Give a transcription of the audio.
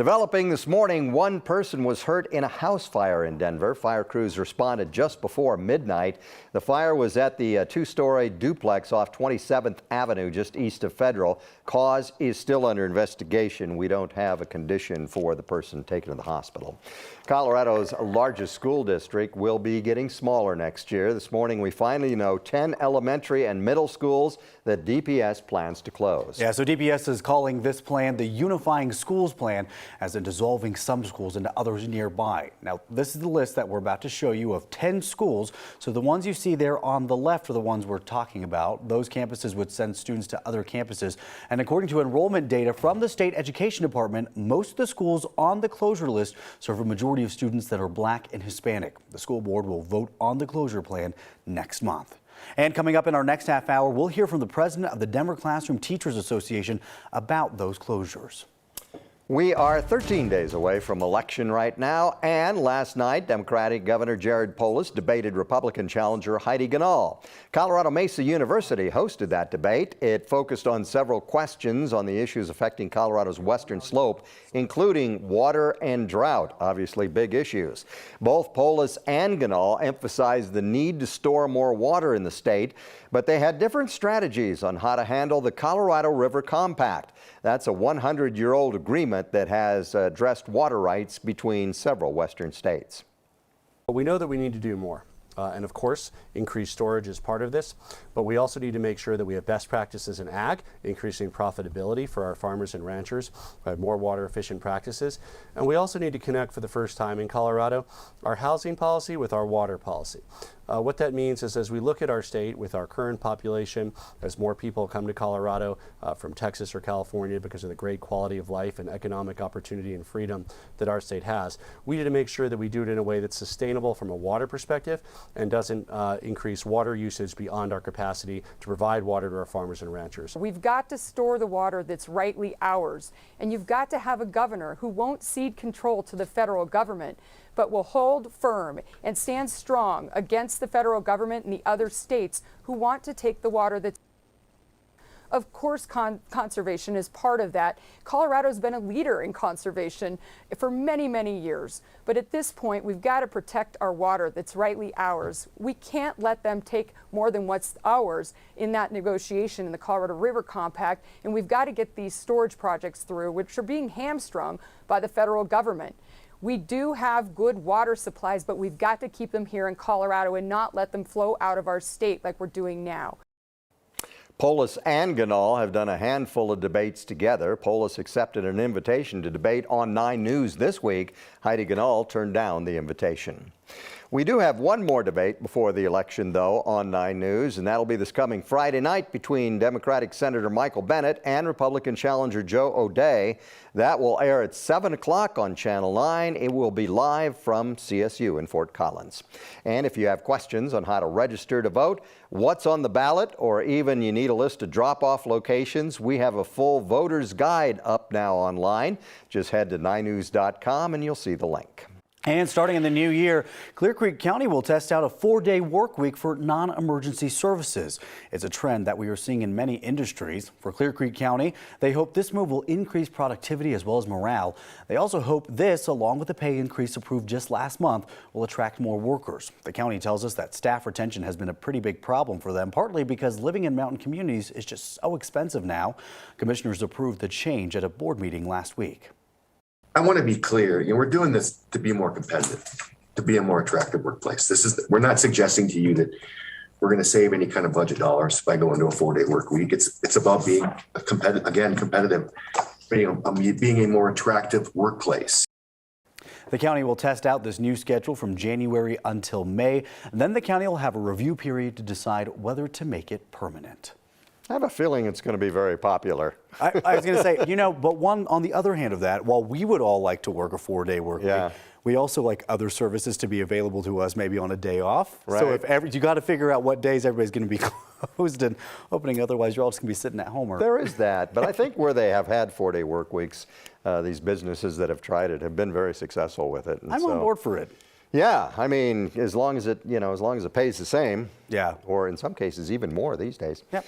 Developing this morning, one person was hurt in a house fire in Denver. Fire crews responded just before midnight. The fire was at the two-story duplex off 27th Avenue, just east of Federal. Cause is still under investigation. We don't have a condition for the person taken to the hospital. Colorado's largest school district will be getting smaller next year. This morning, we finally know 10 elementary and middle schools that DPS plans to close. Yeah, so DPS is calling this plan the Unifying Schools Plan, as in dissolving some schools into others nearby. Now, this is the list that we're about to show you of 10 schools. So the ones you see there on the left are the ones we're talking about. Those campuses would send students to other campuses. And according to enrollment data from the state education department, most of the schools on the closure list serve a majority of students that are Black and Hispanic. The school board will vote on the closure plan next month. And coming up in our next half hour, we'll hear from the president of the Denver Classroom Teachers Association about those closures. We are 13 days away from election right now, and last night, Democratic Governor Gov Polis debated Republican challenger Heidi Ganahl. Colorado Mesa University hosted that debate. It focused on several questions on the issues affecting Colorado's western slope, including water and drought, obviously big issues. Both Polis and Ganahl emphasized the need to store more water in the state, but they had different strategies on how to handle the Colorado River Compact. That's a 100-year-old agreement that has addressed water rights between several western states. We know that we need to do more. And of course, increased storage is part of this, but we also need to make sure that we have best practices in ag, increasing profitability for our farmers and ranchers, more water efficient practices. And we also need to connect for the first time in Colorado our housing policy with our water policy. What that means is, as we look at our state with our current population, as more people come to Colorado from Texas or California because of the great quality of life and economic opportunity and freedom that our state has, we need to make sure that we do it in a way that's sustainable from a water perspective and doesn't increase water usage beyond our capacity to provide water to our farmers and ranchers. We've got to store the water that's rightly ours, and you've got to have a governor who won't cede control to the federal government, but will hold firm and stand strong against the federal government and the other states who want to take the water that's. Of course, conservation is part of that. Colorado's been a leader in conservation for many, many years. But at this point, we've got to protect our water that's rightly ours. We can't let them take more than what's ours in that negotiation in the Colorado River Compact. And we've got to get these storage projects through, which are being hamstrung by the federal government. We do have good water supplies, but we've got to keep them here in Colorado and not let them flow out of our state like we're doing now. Polis and Ganahl have done a handful of debates together. Polis accepted an invitation to debate on 9 News this week. Heidi Ganahl turned down the invitation. We do have one more debate before the election, though, on 9 News, and that'll be this coming Friday night between Democratic Senator Michael Bennet and Republican challenger Joe O'Dea. That will air at 7 o'clock on Channel 9. It will be live from CSU in Fort Collins. And if you have questions on how to register to vote, what's on the ballot, or even you need a list of drop-off locations, we have a full voter's guide up now online. Just head to 9news.com and you'll see the link. And starting in the new year, Clear Creek County will test out a 4-day work week for non-emergency services. It's a trend that we are seeing in many industries. For Clear Creek County, they hope this move will increase productivity as well as morale. They also hope this, along with the pay increase approved just last month, will attract more workers. The county tells us that staff retention has been a pretty big problem for them, partly because living in mountain communities is just so expensive now. Commissioners approved the change at a board meeting last week. I want to be clear, we're doing this to be more competitive, to be a more attractive workplace. We're not suggesting to you that we're going to save any kind of budget dollars by going to a 4-day work week. It's about being competitive, being a more attractive workplace. The county will test out this new schedule from January until May. Then the county will have a review period to decide whether to make it permanent. I have a feeling it's going to be very popular. I was going to say, but on the other hand of that, while we would all like to work a 4-day work week, we also like other services to be available to us maybe on a day off. Right. So you got to figure out what days everybody's going to be closed and opening, otherwise you're all just going to be sitting at home. There is that, but I think where they have had 4-day work weeks, these businesses that have tried it have been very successful with it. And I'm on board for it. Yeah, I mean, as long as it pays the same. Yeah. Or in some cases even more these days. Yep.